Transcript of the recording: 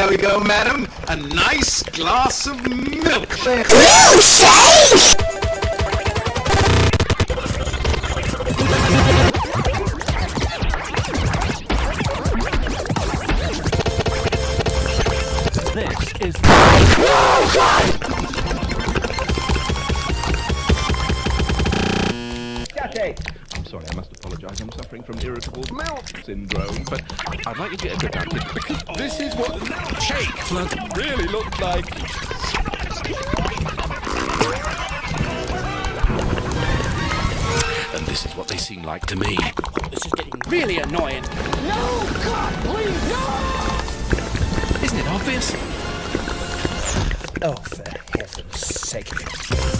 There we go, madam. A nice glass of milk. MilkShake! This is I'm sorry, I must apologise. I'm suffering from irritable milk syndrome, but I'd like you to get a grip out of it because this is what the MilkShake flood really looked like. And this is what they seem like to me. This is getting really annoying. No! God, please, no! Isn't it obvious? Oh, for heaven's sake.